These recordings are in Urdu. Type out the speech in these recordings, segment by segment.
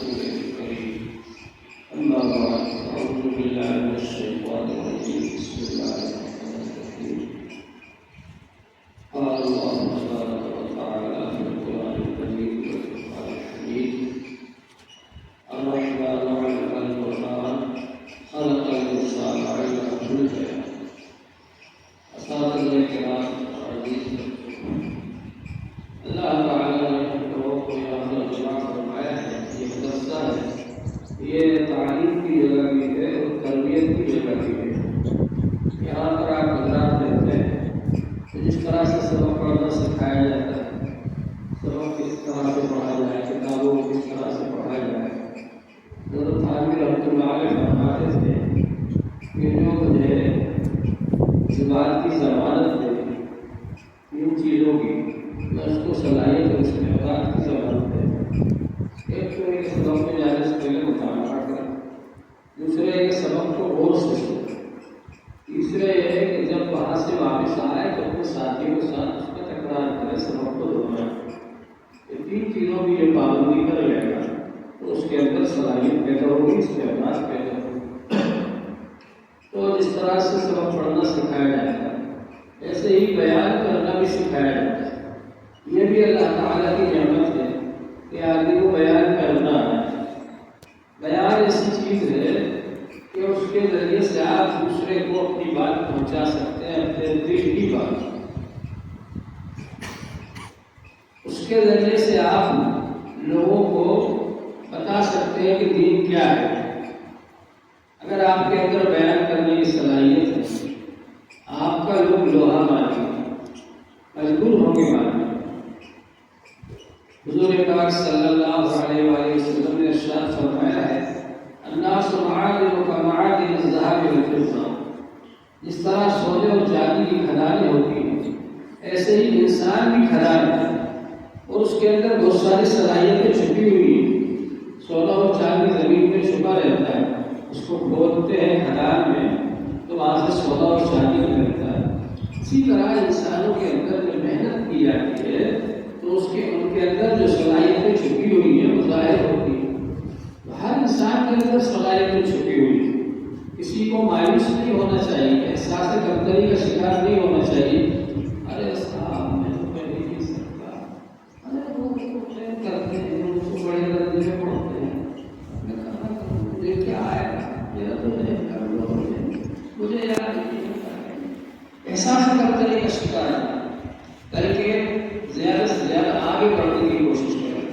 رسوله الكريم أما بعد أعوذ بالله من الشيطان الرجيم بسم الله الرحمن الرحيم قال الله تبارك وتعالى في القرآن الكريم والفرقان الحميد الرحمن علم القرآن خلق الإنسان علمه البيان اساتذہ کرام عزیز اللہ تعالیٰ نے ہم لوگوں کو یہاں پر جمع فرمایا ہے. یہ مدرسہ ہے، یہ تعلیم کی جگہ بھی ہے اور تربیت کی جگہ بھی ہے. یہاں پر آپ حضرات رہتے ہیں تو جس طرح سے سبق پڑھنا سکھایا جاتا ہے، سبق کس طرح سے پڑھا جائے، کتابوں کو کس طرح سے پڑھا جائے. حضرت عامر رحمۃ اللہ علیہ فرماتے تھے کہ جو مجھے زبان کی ضمانت دے ان چیزوں کی، میں اس کو صلاحیت اور استعمال کی ضمانت دے. ایک تو ایک سبق میں جانے سے پہلے مطالعہ کریں، دوسرے ایک سبق کو غور سے سنیں، تیسرے یہ ہے کہ جب وہاں سے واپس آئے تو اپنے ساتھیوں کے ساتھ اس کا تکرار کرے، سبق کو دہرائے. یہ تین چیزوں کی یہ پابندی کر لے گا تو اس کے اندر صلاحیت پیدا ہوگی، استعمال پیدا ہوگی. تو جس طرح سے سبق پڑھنا سکھایا جاتا ہے ایسے ہی بیان کرنا بھی سکھایا جاتا ہے. یہ بھی اللہ تعالیٰ کی نعمت ہے کہ آدمی کو بیان کرنا ہے. بیان ایسی چیز ہے کہ اس کے ذریعے سے آپ دوسرے کو اپنی بات پہنچا سکتے ہیں، اپنے دل کی بات. اس کے ذریعے سے آپ لوگوں کو بتا سکتے ہیں کہ دین کیا ہے. اگر آپ کے اندر بیان کرنے کی صلاحیت ہے، آپ کا لوگ لوہا مانیں گے، مجبور ہوں گے ماننے. حضور پاک صلی اللہ علیہ وآلہ وسلم نے ارشاد فرمایا ہے الناس معادن کمعادن الذهب والفضة. جس طرح سونے اور چاندی کی کھدانیں ہوتی ہیں ایسے ہی انسان بھی کھدان ہے اور اس کے اندر بہت ساری صلاحیتیں چھپی ہوئی ہیں. سونا اور چاندی زمین میں چھپا رہتا ہے، اس کو کھودتے ہیں کھدان میں تو وہاں سے سونا اور چاندی نکلتا ہے. اسی طرح انسانوں کے اندر جو محنت کی جاتی ہے تو ان کے اندر جو صلاحیتیں چھپی ہوئی ہیں وہ ظاہر ہوتی ہیں. ہر انسان کے اندر صلاحیتیں چھپی ہوئی ہیں. کسی کو مایوس نہیں ہونا چاہیے، احساس کمتری کا شکار نہیں ہونا چاہیے. ارے صاحب میں تو پہلے نہیں سکتا، ارے وہ کرتے ہیں ان کو بڑے درجے میں پڑھتے ہیں، میں کہاں کروں، مجھے کیا آئے گا، میرا تو نہیں کر لو، مجھے یاد نہیں. احساس کمتری کا شکار ہے بلکہ زیادہ سے زیادہ آگے بڑھنے کی کوشش کریں.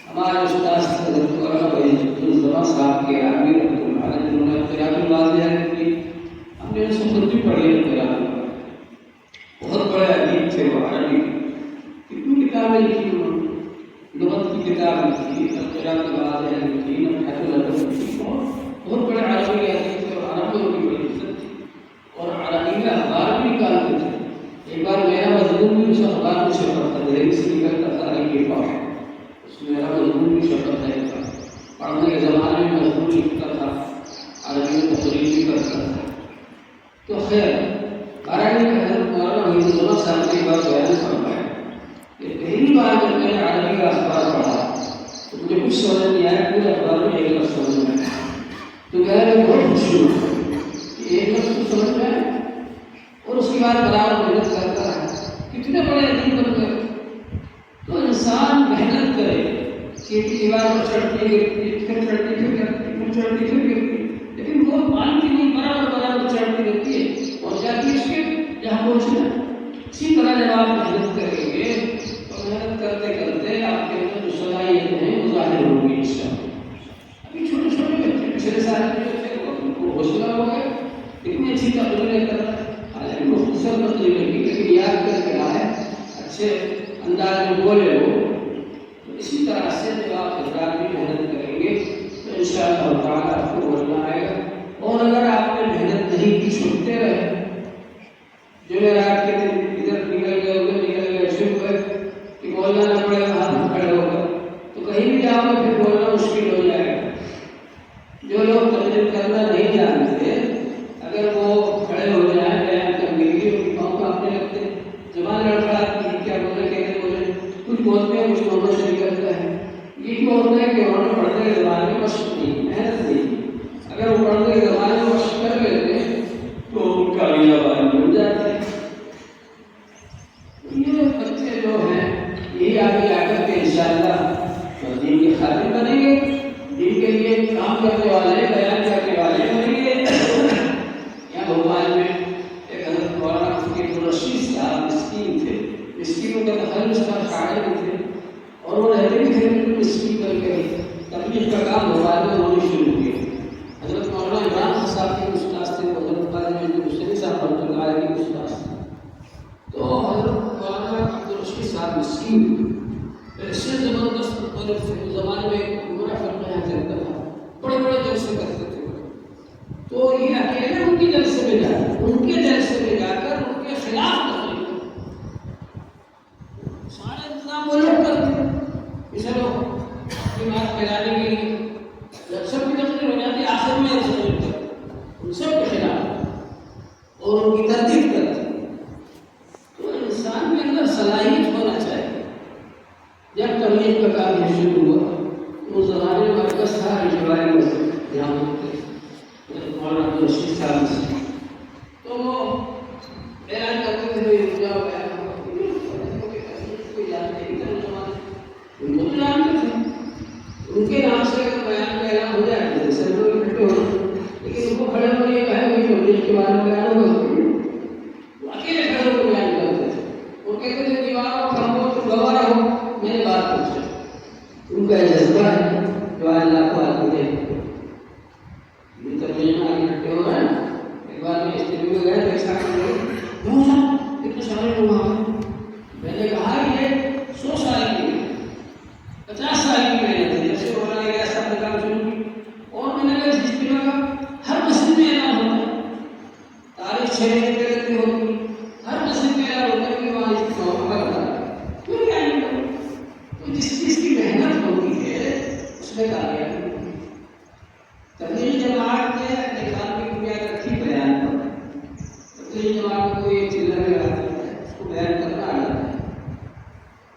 ہمارے استاد حضرت مولانا عبدالزماں صاحب کے عامر رحمۃ اللہ علیہ جنہوں نے اختیار الواضح کی، ہم نے ان سے خود بھی پڑھی اختیار. بہت بڑے ادیب تھے وہ عربی، کتنی کتابیں لکھی انہوں نے. لغت کی کتاب لکھی، اختیار الواضح لکھی، نفحۃ الادب لکھی. بہت بڑے عربی ادیب تھے اور عرب لوگوں کی بڑی عزت تھی اور عربی میں اخبار بھی نکالتے تھے. ایک بار میرا مضمون بھی اس اخبار میں چھپا تھا، دہلی سے نکلتا تھا علی کے پاس، اس میں میرا مضمون بھی چھپا تھا. ایک بار پڑھنے کے زمانے میں مضمون لکھتا تھا، عربی میں تقریر بھی کرتا تھا. تو خیر عربی میں حضرت مولانا عبدالزماں صاحب نے ایک بار بیان فرمایا کہ پہلی بار جب میں نے عربی کا اخبار پڑھا تو مجھے کچھ سمجھ نہیں آیا، پورے اخبار میں ایک لفظ سمجھ میں آیا. تو کہہ رہے بہت خوشی ہوئی کہ ایک لفظ کو سمجھ میں آیا اور اس کے بعد برابر محنت کرتا ہے. کتنے بڑے ادیب بن گئے. تو انسان محنت کرے، سیدھی دیوار پر چڑھتی گرتی، پھر چڑھتی پھر گرتی، پھر چڑھتی پھر گرتی، لیکن وہ مانتی نہیں، برابر چڑھتی رہتی ہے، پہنچ جاتی ہے اس کے جہاں پہنچنا ہے. اسی طرح جب آپ محنت کریں گے تو محنت کرتے کرتے آپ کے اندر جو صلاحیتیں ہیں وہ ظاہر ہوں گی انشاءاللہ. ابھی چھوٹے چھوٹے بچے پچھلے سال کے جو تھے ان کو حوصلہ ہو گیا، اتنی اچھی تقریریں کر رہا ہے، حالانکہ مختصر تقریریں کی لیکن یاد کر کے آئے، اچھے انداز میں بولے ہو. تو اسی طرح سے جب آپ حضرات بھی محنت کریں گے تو انشاءاللہ تعالیٰ آپ کو بولنا آئے گا. اور اگر آپ نے محنت نہیں کی، چھوٹتے رہے، جو رات کے دن ادھر نکل گئے ادھر نکل گئے، چھپ گئے کہ بولنا نہ پڑے گا ہاتھ کھڑے ہو کر، تو کہیں بھی جاؤ گے پھر بولنا مشکل ہو جائے گا. جو لوگ تقریر کرنا نہیں جانتے اگر وہ کھڑے ہو جائیں بیان کرنے کے لیے ان کی پاؤں کانپنے لگتے ہیں، زبان لڑکھڑاتی ہے، کیا بولے کیسے بولے، کچھ بولتے ہیں کچھ بولنے سے نکلتا ہے. یہ کیوں ہوتا ہے کہ انہوں نے پڑھنے کے زمانے میں مشق نہیں، محنت نہیں کی. اگر وہ پڑھنے کے زمانے میں مشق کر لیتے تو ان کا بھی زبان بن جاتی. یہ بچے جو ہیں یہی آگے جا کر کے انشاءاللہ دین کے خادم بنیں گے، دین کے لیے کام کرنے والے، بیان کرنے والے بنیں گے. یہاں بھوپال میں ایک حضرت مولانا مفتی عبدالرشید صاحب مسکین تھے، مسکینوں کا تخلص کا شاعر بھی تھے اور وہ رہتے بھی تھے بالکل مسکین کر کے. تبلیغ کا کام بھوپال میں انہوں نے شروع کیا. حضرت مولانا عمران صاحب کے استاد تھے، حضرت قاضی مصطفی صاحب رحمۃ اللہ علیہ کے استاد تھے. تو حضرت مولانا عبدالرشید صاحب مسکین ایسے زبردست مختلف زمانے میں بڑا فرق یہاں چلتا تھا، بڑے بڑے جلسے کرتے تھے. تو یہ اکیلے ان کے جلسے میں جا کر ان کے خلاف تقریر سارے انتظام وہ لوگ کرتے. اسے لوگ بات پھیلانے کے لیے جب سب کی تقریر ہو جاتی آخر میں ان سب کے خلاف اور ان کی تردید کرتے. تو انسان کے اندر صلاحیت ہونا چاہیے. جب تبلیغ کا کام شروع ہوا تو زمانے میں مرکز تھا اجتماعی مسجد یہاں مولانا عبدالرشید صاحب سے. تو وہ بیان کرتے تھے ان کو جانتے تھے، ان کے نام سے بیان کا اعلان ہو جاتا ہے، سب لوگ اکٹھے ہو. لیکن ان کو کھڑے ہونے یہ کہا کہ تبلیغ کے بارے میں بیان ہوگا، اکیلے کھڑے ہو کے بیان کرتے تھے. وہ کہتے تھے دیواروں کھمبوں تو گواہ رہو میں نے بات پوچھا. ان کا جذبہ ہے جو اللہ کو آدمی دے. یہ تبلیغ میں آگے اکٹھے ہو رہے ہیں. ایک بار میں اسٹیڈیو میں گیا تو ایسا اتنے سارے لوگ وہاں. میں نے کہا یہ 100 سال کی 50 سال کی محنت ہے. جیسے انہوں نے ایسا کام شروع کی اور میں نے کہا اس اجتماع کا ہر مسجد میں اعلان ہوتا ہے. تاریخ 6 مہینے پہلے ہوتی، ہر مسجد میں اعلان ہوتا ہے کہ وہاں اجتماع ہوگا. کیوں کیا نہیں کرو؟ تو جس چیز کی محنت ہوتی ہے اس میں کامیابی ہوتی ہے. تبلیغ جماعت نے اپنے کام کی بنیاد رکھی بیان پر. تبلیغ جماعت کو یہ چلہ میں آتی ہے، اس کو بیان کرنا آ جاتا ہے.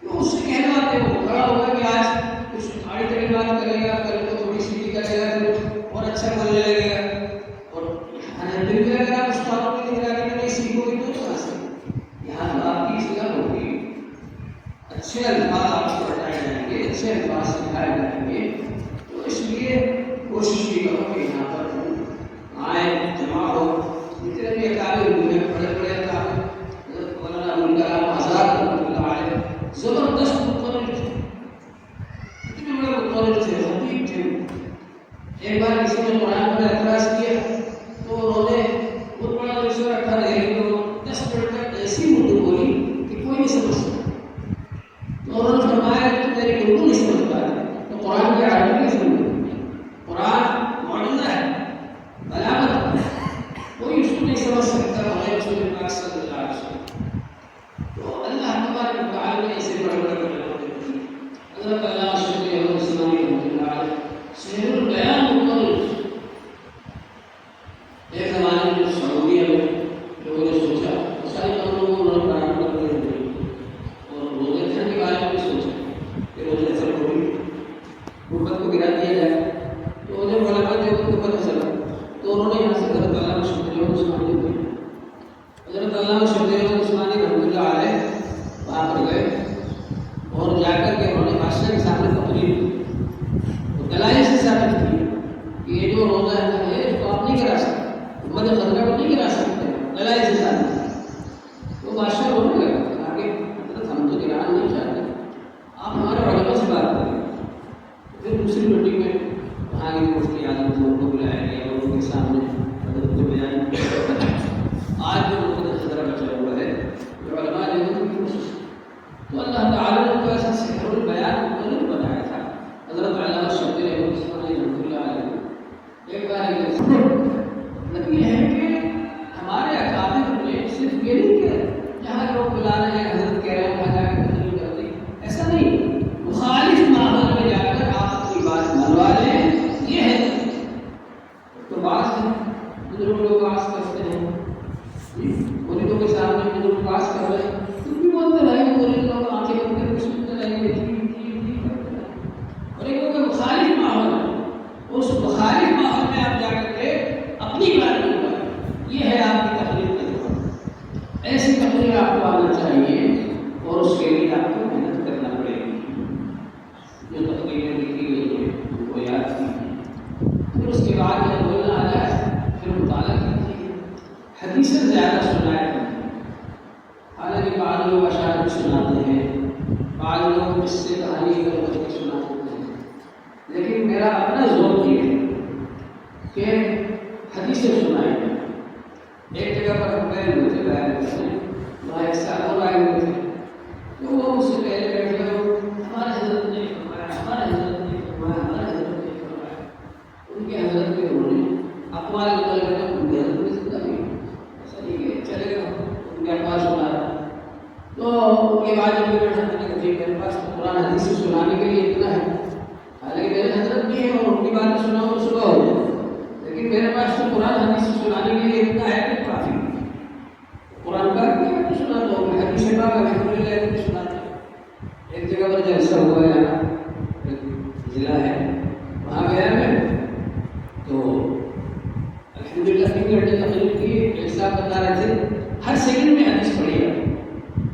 تو اس سے کہنا آتے وہ کھڑا ہوگا کہ آج کچھ آڑی تڑی بات کرے گا، کل کو تھوڑی سیدھی کرے گا، پھر اور اچھا بولنے لگے گا. اور دل میں اگر آپ اس بات کو نگرانی میں نہیں سیکھو گے تو کہاں سے؟ یہاں تو آپ کی اصلاح ہوگی، اچھے الفاظ آپ کو بتائے جائیں گے، اچھے الفاظ سکھائے جائیں گے. تو اس لیے کوشش بھی کرو کہ یہاں پر آئے، جمع ہو. جتنے بھی اکابر ہوئے بڑے بڑے اکابر، حضرت مولانا ابوالکلام آزاد رحمۃ اللہ علیہ زبردست مقرر تھے، اتنے بڑے مقرر تھے، خطیب تھے. ایک بار کسی نے قرآن پر اعتراض کیا تو انہوں نے بہت بڑا دوسرا رکھا رہے تو 10 منٹ تک ایسی اردو بولی کہ کوئی نہیں سمجھ سکتا. تو انہوں نے فرمایا کہ تم میری اردو نہیں سمجھ پا رہے تو قرآن کی عربی نہیں سمجھ. قرآن معجزہ ہے، بلاغت ہے، کوئی اس کو نہیں سمجھ سکتا بغیر رسول پاک صلی اللہ علیہ وسلم. تو اللہ تبارک و تعالی نے اسے بڑے بڑے بناتے ہیں. حضرت علامہ شبلی احمد عثمانی رحمۃ اللہ علیہ سحر البیان مقرر. ایک زمانے میں سعودیہ میں لوگوں نے سوچا ساری قبروں کو انہوں نے برابر کر دیا اور روزے تھے کے بارے میں بھی سوچا کہ روزے سے تھوڑی غربت کو گرا دیا جائے. تو جب علماء نے ان کو پتہ چلا تو انہوں نے یہاں سے حضرت علامہ شبلی احمد عثمانی کو حضرت علامہ شبلی احمد عثمانی رحمۃ اللہ علیہ وہاں پر گئے اور جا کر کے انہوں نے بادشاہ کے سامنے تقریر کی. دلائل سے ثابت کی کہ یہ جو روزہ ہے اس کو آپ نہیں کرا سکتے، امت خطرہ کو نہیں کرا سکتے. دلائل سے ثابت کی. تو بادشاہ بولنے لگا آگے حضرت ہم تو گرانا نہیں چاہتے، آپ ہمارے علماء سے بات کریں. پھر دوسری میٹنگ میں وہاں کے مفتی اعظم تھے ان کو بلایا گیا اور ان کے سامنے حضرت کو بیان کیا. آج جو امت خطرہ بچا ہوا ہے جو علماء نے ان کی کوشش. تو اللہ تعالیٰ نے ان کو ایسا سحر البیان مقرر بنایا تھا. حضرت علامہ شبلی احمد عثمانی رحمۃ اللہ علیہ ایک بار مطلب یہ ہے کہ ہمارے اکابر نے صرف یہ نہیں کہ جہاں لوگ بلا رہے ہیں حضرت کہہ رہے ہیں وہاں جا کے تقریر کر دی، ایسا نہیں. مخالف ماحول میں جا کر آپ اپنی بات منوا لیں، یہ ہے. تو بعض حدیثیں زیادہ سنایا کرتے ہیں. حالانکہ بعض لوگ اشعار سناتے ہیں، بعض لوگ قصے کہانی کر کے سناتے ہیں، لیکن میرا اپنا ذوق یہ ہے کہ حدیثیں سنائی جائیں. ایک جگہ پر ہم گئے ہوئے تھے، وہاں ایک صاحب آئے ہوئے تھے، تو وہ اس سے پہلے بیٹھے ہو ہمارے حضرت نے فرمایا، ہمارے حضرت نے فرمایا، ہمارے حضرت نے فرمایا. ان کے حضرت کے انہوں نے اقوال نکل گئے، ان کے حضرت نے زندہ نہیں ایسا نہیں کہ چلے گئے ان کے اقوال سنا رہا. تو ان کے بعد جب بیٹھا تھا کہ میرے پاس تو قرآن حدیث سے سنانے کے لیے اتنا ہے، حالانکہ میرے حضرت بھی ہے اور ان کی باتیں سناؤ تو صبح ہو جائے، لیکن میرے پاس تو قرآن حدیث سے سنانے کے لیے اتنا ہے کہ کافی. قرآن کا کیا سنا دو، میں حدیث پاک الحمدللہ سناتا ہوں. ایک جگہ پر جلسہ ہوا ہے، ایک ضلع ہے، وہاں گیا میں، تو الحمدللہ 3 گھنٹے تقریر کی. ایک صاحب بتا رہے تھے ہر سیکنڈ میں حدیث پڑھی ہے.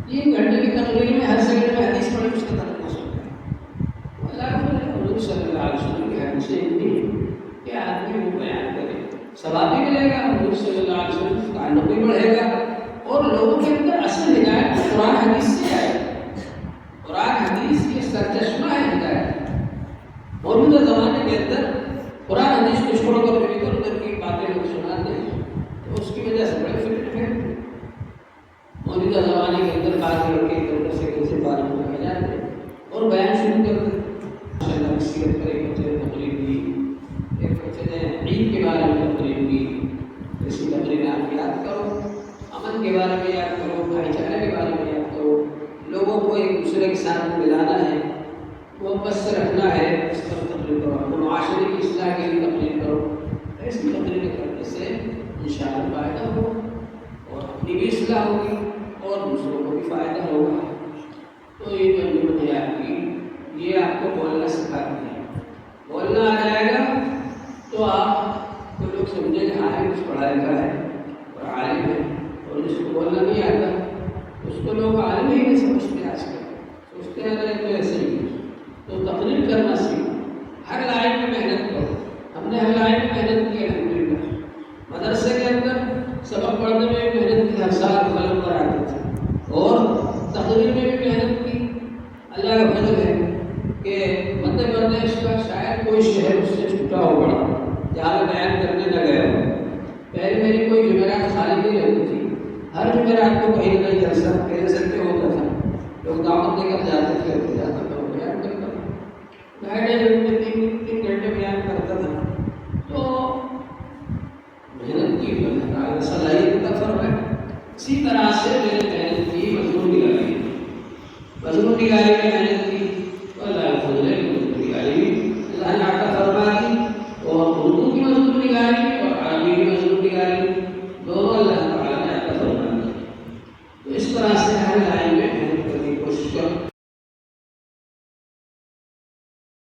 3 گھنٹے کی تقریر میں ہر سیکنڈ میں حدیث پڑھی، اس کا ترک ہو سکتا ہے. اللہ حضور صلی اللہ علیہ وسلم کی حدیثیں اتنی کہ آدمی وہ بیان کرے، ثواب بھی ملے گا، حضور صلی اللہ علیہ وسلم کا تعلق بھی بڑھے گا، اور لوگوں کے اندر اصل ہدایت قرآن حدیث سے آئے. قرآن حدیث کے سرچشمہ ہے ہدایت. موجودہ زمانے کے اندر قرآن حدیث کو چھوڑ کر ادھر ادھر کی باتیں لوگ سناتے ہیں، تو اس کی وجہ سے بڑے فکر ہے. موجودہ زمانے کے اندر بعض لڑکے ادھر ادھر سے کیسے بات میں جاتے ہیں اور بیان شروع کرتے ہیں. نصیحت پر ایک بچے نے تقریر کی، ایک بچے نے عید کے بارے میں تقریر کی. ایسی تقریر آپ یاد کرو، امن کے بارے میں یاد کرو، بھائی چارے کے بارے میں یاد کرو، لوگوں کو ایک دوسرے کے ساتھ ملانا ہے، محبت سے رکھنا ہے، اس پر تقریر کرو. معاشرے کی اصلاح کے لیے تقریر کرو. ایسی تقریر کرنے سے انشاءاللہ فائدہ ہو، اور اپنی بھی اصلاح ہوگی اور دوسروں کو بھی فائدہ ہوگا. تو یہ جو نعمت ہے آپ کی، یہ آپ کو بولنا سکھاتی ہے. بولنا آ جائے گا تو آپ کو لوگ سمجھیں کہ ہاں کچھ پڑھا لکھا ہے اور عالم ہے. اور جس کو بولنا نہیں آتا اس کو لوگ عالم ہی نہیں سمجھتے. آج کل سوچتے ہیں کہ تو ایسے ہی. تو تقریر کرنا سیکھو، ہر لائن میں محنت کرو. ہم نے ہر لائن میں محنت کی الحمدللہ. مدرسے کے اندر سبق پڑھنے میں بھی محنت کی، ہر سال قلم پر آتے تھے، اور تقریر میں بھی محنت کی. اللہ کا فضل ہے کہ مدھیہ پردیش کا شاید کوئی شہر اس سے چھوٹا ہو پڑا جہاں میں بیان کرنے نہ گیا ہوں. پہلے میری کوئی جمعرات خالی نہیں رہتی تھی، ہر جمعرات کو کہیں نہ کہیں جلسہ کہہ سکتے ہوتا تھا. لوگ دعوت دے کر جاتے تھے، جاتا تھا بیان کرتا تھا، 2.5 گھنٹے 3 گھنٹے بیان کرتا تھا. تو محنت کی صلاحیت کا فرق ہے. اسی طرح سے میں نے محنت کی، مضمون نگاری میں محنت کی،